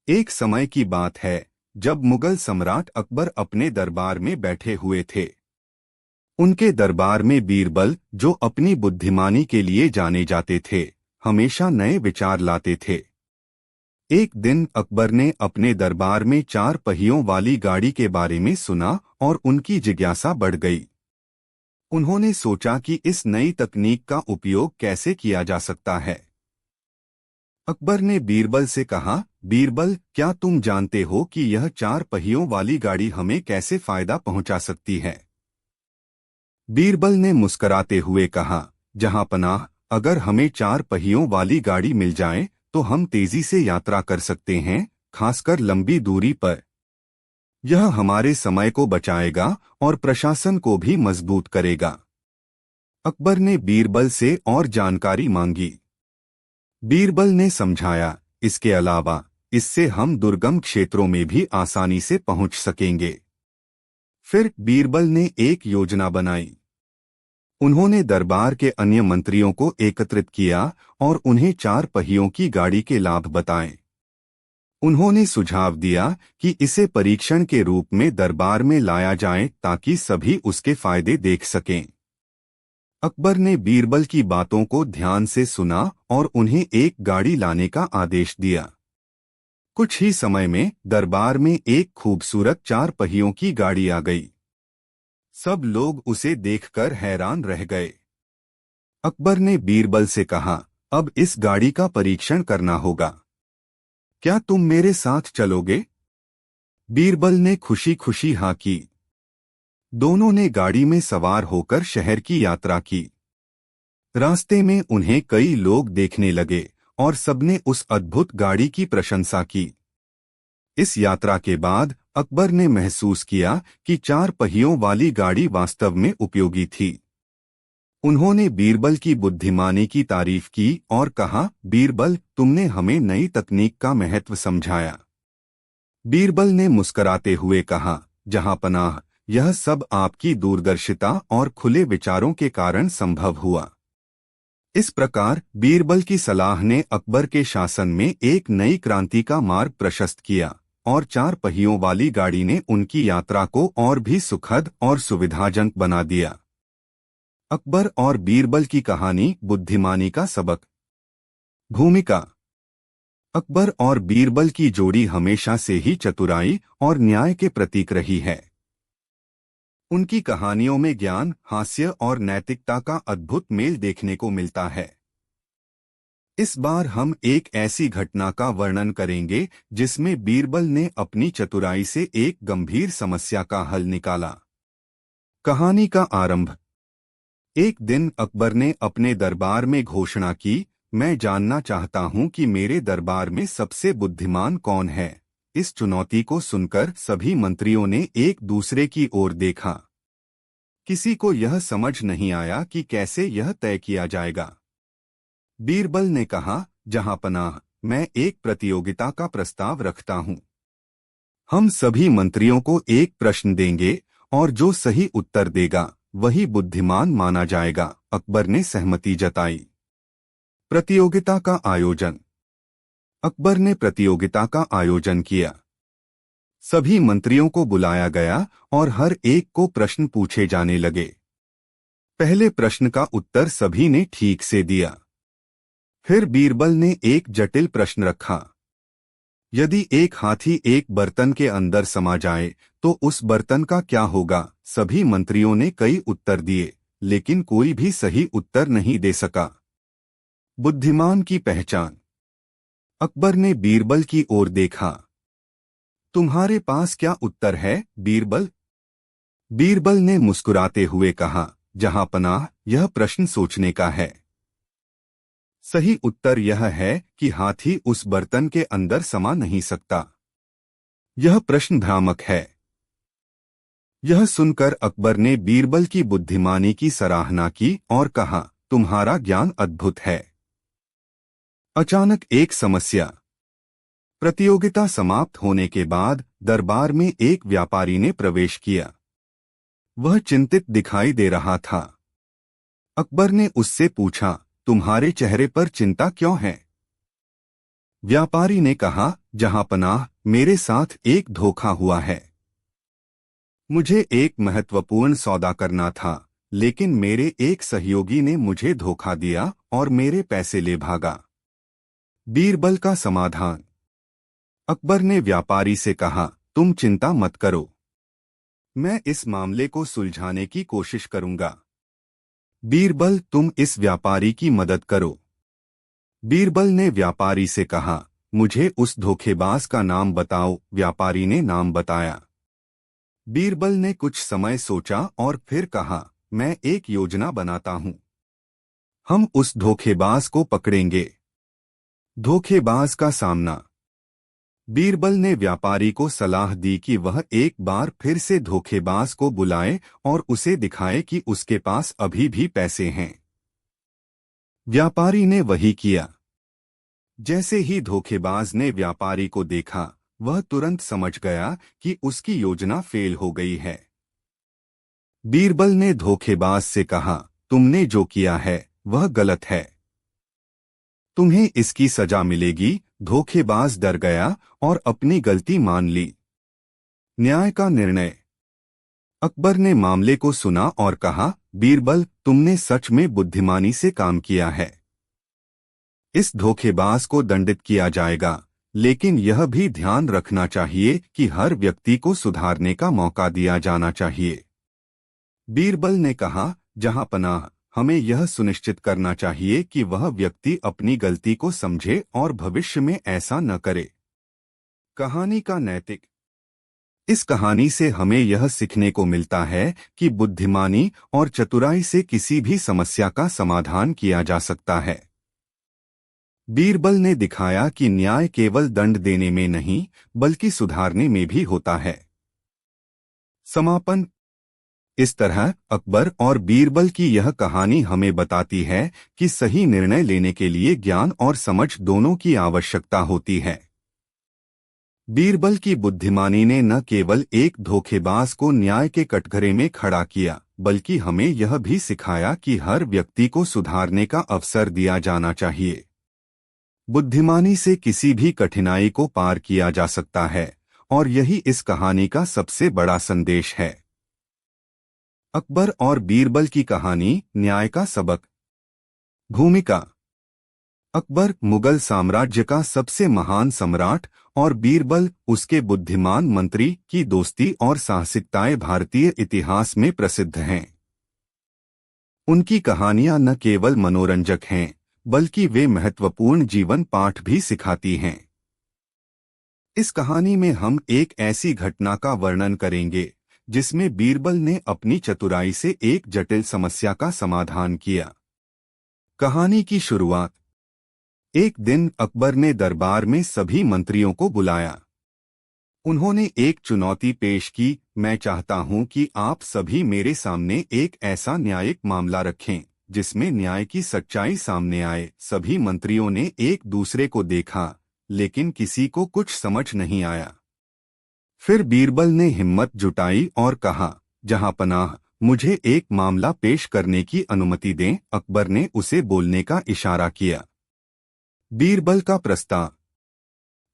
एक समय की बात है जब मुगल सम्राट अकबर अपने दरबार में बैठे हुए थे। उनके दरबार में बीरबल, जो अपनी बुद्धिमानी के लिए जाने जाते थे, हमेशा नए विचार लाते थे। एक दिन अकबर ने अपने दरबार में 4 पहियों वाली गाड़ी के बारे में सुना और उनकी जिज्ञासा बढ़ गई। उन्होंने सोचा कि इस नई तकनीक का उपयोग कैसे किया जा सकता है। अकबर ने बीरबल से कहा, बीरबल, क्या तुम जानते हो कि यह 4 पहियों वाली गाड़ी हमें कैसे फायदा पहुंचा सकती है? बीरबल ने मुस्कराते हुए कहा, जहांपनाह, अगर हमें 4 पहियों वाली गाड़ी मिल जाए तो हम तेजी से यात्रा कर सकते हैं, खासकर लंबी दूरी पर। यह हमारे समय को बचाएगा और प्रशासन को भी मजबूत करेगा। अकबर ने बीरबल से और जानकारी मांगी। बीरबल ने समझाया, इसके अलावा इससे हम दुर्गम क्षेत्रों में भी आसानी से पहुंच सकेंगे। फिर बीरबल ने एक योजना बनाई। उन्होंने दरबार के अन्य मंत्रियों को एकत्रित किया और उन्हें 4 पहियों की गाड़ी के लाभ बताए। उन्होंने सुझाव दिया कि इसे परीक्षण के रूप में दरबार में लाया जाए ताकि सभी उसके फायदे देख सकें। अकबर ने बीरबल की बातों को ध्यान से सुना और उन्हें एक गाड़ी लाने का आदेश दिया। कुछ ही समय में दरबार में एक खूबसूरत 4 पहियों की गाड़ी आ गई। सब लोग उसे देखकर हैरान रह गए। अकबर ने बीरबल से कहा, अब इस गाड़ी का परीक्षण करना होगा। क्या तुम मेरे साथ चलोगे? बीरबल ने खुशी खुशी हाँ की। दोनों ने गाड़ी में सवार होकर शहर की यात्रा की। रास्ते में उन्हें कई लोग देखने लगे और सबने उस अद्भुत गाड़ी की प्रशंसा की। इस यात्रा के बाद अकबर ने महसूस किया कि 4 पहियों वाली गाड़ी वास्तव में उपयोगी थी। उन्होंने बीरबल की बुद्धिमानी की तारीफ की और कहा, बीरबल, तुमने हमें नई तकनीक का महत्व समझाया। बीरबल ने मुस्कराते हुए कहा, जहांपनाह, यह सब आपकी दूरदर्शिता और खुले विचारों के कारण संभव हुआ। इस प्रकार बीरबल की सलाह ने अकबर के शासन में एक नई क्रांति का मार्ग प्रशस्त किया और 4 पहियों वाली गाड़ी ने उनकी यात्रा को और भी सुखद और सुविधाजनक बना दिया। अकबर और बीरबल की कहानी, बुद्धिमानी का सबक। भूमिका। अकबर और बीरबल की जोड़ी हमेशा से ही चतुराई और न्याय के प्रतीक रही है। उनकी कहानियों में ज्ञान, हास्य और नैतिकता का अद्भुत मेल देखने को मिलता है। इस बार हम एक ऐसी घटना का वर्णन करेंगे जिसमें बीरबल ने अपनी चतुराई से एक गंभीर समस्या का हल निकाला। कहानी का आरंभ। एक दिन अकबर ने अपने दरबार में घोषणा की, मैं जानना चाहता हूं कि मेरे दरबार में सबसे बुद्धिमान कौन है। इस चुनौती को सुनकर सभी मंत्रियों ने एक दूसरे की ओर देखा। किसी को यह समझ नहीं आया कि कैसे यह तय किया जाएगा। बीरबल ने कहा, जहांपनाह, मैं एक प्रतियोगिता का प्रस्ताव रखता हूं। हम सभी मंत्रियों को एक प्रश्न देंगे और जो सही उत्तर देगा वही बुद्धिमान माना जाएगा। अकबर ने सहमति जताई। प्रतियोगिता का आयोजन। अकबर ने प्रतियोगिता का आयोजन किया। सभी मंत्रियों को बुलाया गया और हर एक को प्रश्न पूछे जाने लगे। पहले प्रश्न का उत्तर सभी ने ठीक से दिया। फिर बीरबल ने एक जटिल प्रश्न रखा। यदि एक हाथी एक बर्तन के अंदर समा जाए तो उस बर्तन का क्या होगा? सभी मंत्रियों ने कई उत्तर दिए, लेकिन कोई भी सही उत्तर नहीं दे सका। बुद्धिमान की पहचान। अकबर ने बीरबल की ओर देखा। तुम्हारे पास क्या उत्तर है, बीरबल? बीरबल ने मुस्कुराते हुए कहा, जहांपनाह, यह प्रश्न सोचने का है। सही उत्तर यह है कि हाथी उस बर्तन के अंदर समा नहीं सकता। यह प्रश्न भ्रामक है। यह सुनकर अकबर ने बीरबल की बुद्धिमानी की सराहना की और कहा, तुम्हारा ज्ञान अद्भुत है। अचानक एक समस्या। प्रतियोगिता समाप्त होने के बाद दरबार में एक व्यापारी ने प्रवेश किया। वह चिंतित दिखाई दे रहा था। अकबर ने उससे पूछा, तुम्हारे चेहरे पर चिंता क्यों है? व्यापारी ने कहा, जहांपनाह, मेरे साथ एक धोखा हुआ है। मुझे एक महत्वपूर्ण सौदा करना था, लेकिन मेरे एक सहयोगी ने मुझे धोखा दिया और मेरे पैसे ले भागा। बीरबल का समाधान। अकबर ने व्यापारी से कहा, तुम चिंता मत करो, मैं इस मामले को सुलझाने की कोशिश करूंगा। बीरबल, तुम इस व्यापारी की मदद करो। बीरबल ने व्यापारी से कहा, मुझे उस धोखेबाज का नाम बताओ। व्यापारी ने नाम बताया। बीरबल ने कुछ समय सोचा और फिर कहा, मैं एक योजना बनाता हूं। हम उस धोखेबाज को पकड़ेंगे। धोखेबाज का सामना। बीरबल ने व्यापारी को सलाह दी कि वह एक बार फिर से धोखेबाज को बुलाए और उसे दिखाए कि उसके पास अभी भी पैसे हैं। व्यापारी ने वही किया। जैसे ही धोखेबाज ने व्यापारी को देखा, वह तुरंत समझ गया कि उसकी योजना फेल हो गई है। बीरबल ने धोखेबाज से कहा, तुमने जो किया है वह गलत है, तुम्हें इसकी सजा मिलेगी। धोखेबाज डर गया और अपनी गलती मान ली। न्याय का निर्णय। अकबर ने मामले को सुना और कहा, बीरबल, तुमने सच में बुद्धिमानी से काम किया है। इस धोखेबाज को दंडित किया जाएगा, लेकिन यह भी ध्यान रखना चाहिए कि हर व्यक्ति को सुधारने का मौका दिया जाना चाहिए। बीरबल ने कहा, जहांपनाह, हमें यह सुनिश्चित करना चाहिए कि वह व्यक्ति अपनी गलती को समझे और भविष्य में ऐसा न करे। कहानी का नैतिक। इस कहानी से हमें यह सीखने को मिलता है कि बुद्धिमानी और चतुराई से किसी भी समस्या का समाधान किया जा सकता है। बीरबल ने दिखाया कि न्याय केवल दंड देने में नहीं, बल्कि सुधारने में भी होता है। समापन। इस तरह अकबर और बीरबल की यह कहानी हमें बताती है कि सही निर्णय लेने के लिए ज्ञान और समझ दोनों की आवश्यकता होती है। बीरबल की बुद्धिमानी ने न केवल एक धोखेबाज को न्याय के कटघरे में खड़ा किया, बल्कि हमें यह भी सिखाया कि हर व्यक्ति को सुधारने का अवसर दिया जाना चाहिए। बुद्धिमानी से किसी भी कठिनाई को पार किया जा सकता है, और यही इस कहानी का सबसे बड़ा संदेश है। अकबर और बीरबल की कहानी, न्याय का सबक। भूमिका। अकबर मुगल साम्राज्य का सबसे महान सम्राट और बीरबल उसके बुद्धिमान मंत्री की दोस्ती और साहसिकताएं भारतीय इतिहास में प्रसिद्ध हैं। उनकी कहानियां न केवल मनोरंजक हैं, बल्कि वे महत्वपूर्ण जीवन पाठ भी सिखाती हैं। इस कहानी में हम एक ऐसी घटना का वर्णन करेंगे जिसमें बीरबल ने अपनी चतुराई से एक जटिल समस्या का समाधान किया। कहानी की शुरुआत। एक दिन अकबर ने दरबार में सभी मंत्रियों को बुलाया। उन्होंने एक चुनौती पेश की, मैं चाहता हूं कि आप सभी मेरे सामने एक ऐसा न्यायिक मामला रखें जिसमें न्याय की सच्चाई सामने आए। सभी मंत्रियों ने एक दूसरे को देखा, लेकिन किसी को कुछ समझ नहीं आया। फिर बीरबल ने हिम्मत जुटाई और कहा, जहांपनाह, मुझे एक मामला पेश करने की अनुमति दें। अकबर ने उसे बोलने का इशारा किया। बीरबल का प्रस्ताव।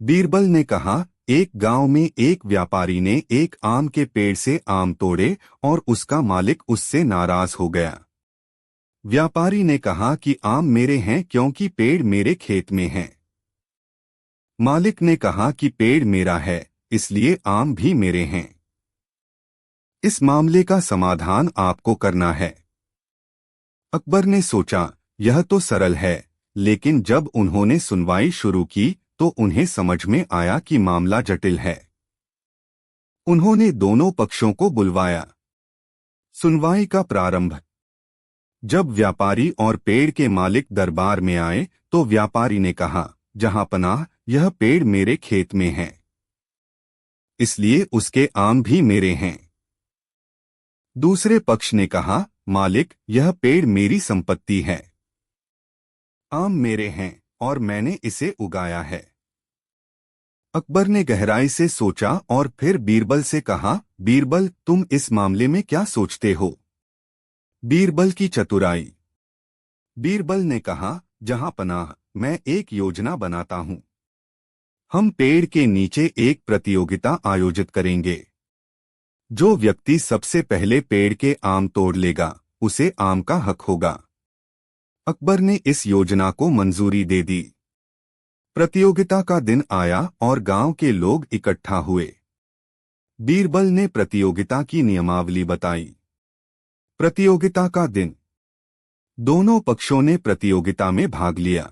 बीरबल ने कहा, एक गांव में एक व्यापारी ने एक आम के पेड़ से आम तोड़े और उसका मालिक उससे नाराज हो गया। व्यापारी ने कहा कि आम मेरे हैं क्योंकि पेड़ मेरे खेत में है। मालिक ने कहा कि पेड़ मेरा है, इसलिए आम भी मेरे हैं। इस मामले का समाधान आपको करना है। अकबर ने सोचा, यह तो सरल है, लेकिन जब उन्होंने सुनवाई शुरू की तो उन्हें समझ में आया कि मामला जटिल है। उन्होंने दोनों पक्षों को बुलवाया। सुनवाई का प्रारंभ। जब व्यापारी और पेड़ के मालिक दरबार में आए तो व्यापारी ने कहा, जहांपनाह, यह पेड़ मेरे खेत में है, इसलिए उसके आम भी मेरे हैं। दूसरे पक्ष ने कहा, मालिक, यह पेड़ मेरी संपत्ति है, आम मेरे हैं और मैंने इसे उगाया है। अकबर ने गहराई से सोचा और फिर बीरबल से कहा, बीरबल, तुम इस मामले में क्या सोचते हो? बीरबल की चतुराई। बीरबल ने कहा, जहांपनाह, मैं एक योजना बनाता हूं। हम पेड़ के नीचे एक प्रतियोगिता आयोजित करेंगे। जो व्यक्ति सबसे पहले पेड़ के आम तोड़ लेगा, उसे आम का हक होगा। अकबर ने इस योजना को मंजूरी दे दी। प्रतियोगिता का दिन आया और गांव के लोग इकट्ठा हुए। बीरबल ने प्रतियोगिता की नियमावली बताई। प्रतियोगिता का दिन। दोनों पक्षों ने प्रतियोगिता में भाग लिया।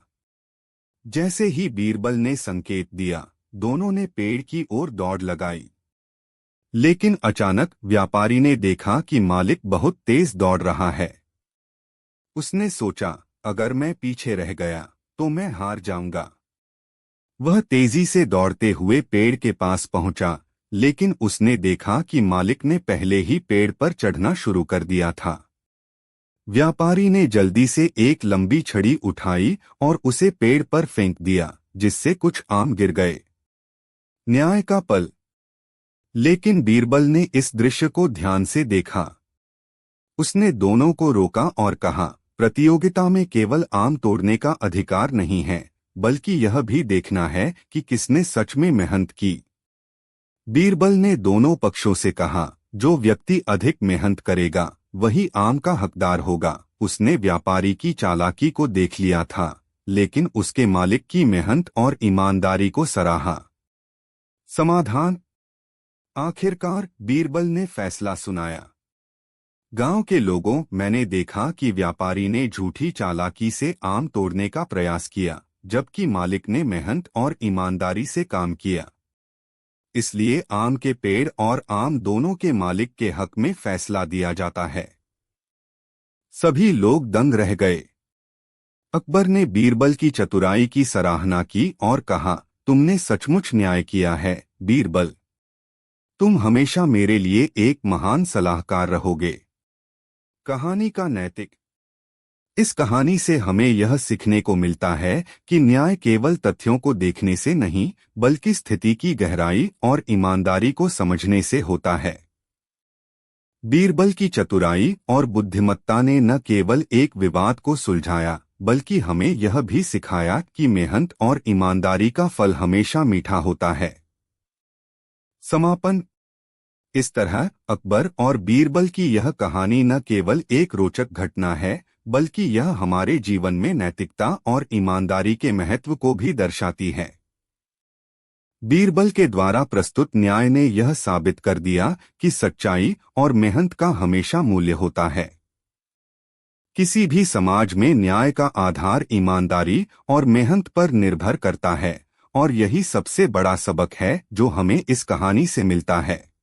जैसे ही बीरबल ने संकेत दिया, दोनों ने पेड़ की ओर दौड़ लगाई। लेकिन अचानक व्यापारी ने देखा कि मालिक बहुत तेज दौड़ रहा है। उसने सोचा, अगर मैं पीछे रह गया तो मैं हार जाऊंगा। वह तेजी से दौड़ते हुए पेड़ के पास पहुंचा, लेकिन उसने देखा कि मालिक ने पहले ही पेड़ पर चढ़ना शुरू कर दिया था। व्यापारी ने जल्दी से एक लंबी छड़ी उठाई और उसे पेड़ पर फेंक दिया, जिससे कुछ आम गिर गए। न्याय का पल। लेकिन बीरबल ने इस दृश्य को ध्यान से देखा। उसने दोनों को रोका और कहा, प्रतियोगिता में केवल आम तोड़ने का अधिकार नहीं है, बल्कि यह भी देखना है कि किसने सच में मेहनत की। बीरबल ने दोनों पक्षों से कहा, जो व्यक्ति अधिक मेहनत करेगा वही आम का हकदार होगा। उसने व्यापारी की चालाकी को देख लिया था, लेकिन उसके मालिक की मेहनत और ईमानदारी को सराहा। समाधान। आखिरकार बीरबल ने फैसला सुनाया। गांव के लोगों, मैंने देखा कि व्यापारी ने झूठी चालाकी से आम तोड़ने का प्रयास किया, जबकि मालिक ने मेहनत और ईमानदारी से काम किया। इसलिए आम के पेड़ और आम दोनों के मालिक के हक में फैसला दिया जाता है। सभी लोग दंग रह गए। अकबर ने बीरबल की चतुराई की सराहना की और कहा, तुमने सचमुच न्याय किया है बीरबल। तुम हमेशा मेरे लिए एक महान सलाहकार रहोगे। कहानी का नैतिक। इस कहानी से हमें यह सीखने को मिलता है कि न्याय केवल तथ्यों को देखने से नहीं, बल्कि स्थिति की गहराई और ईमानदारी को समझने से होता है। बीरबल की चतुराई और बुद्धिमत्ता ने न केवल एक विवाद को सुलझाया, बल्कि हमें यह भी सिखाया कि मेहनत और ईमानदारी का फल हमेशा मीठा होता है। समापन। इस तरह अकबर और बीरबल की यह कहानी न केवल एक रोचक घटना है, बल्कि यह हमारे जीवन में नैतिकता और ईमानदारी के महत्व को भी दर्शाती है। बीरबल के द्वारा प्रस्तुत न्याय ने यह साबित कर दिया कि सच्चाई और मेहनत का हमेशा मूल्य होता है। किसी भी समाज में न्याय का आधार ईमानदारी और मेहनत पर निर्भर करता है, और यही सबसे बड़ा सबक है जो हमें इस कहानी से मिलता है।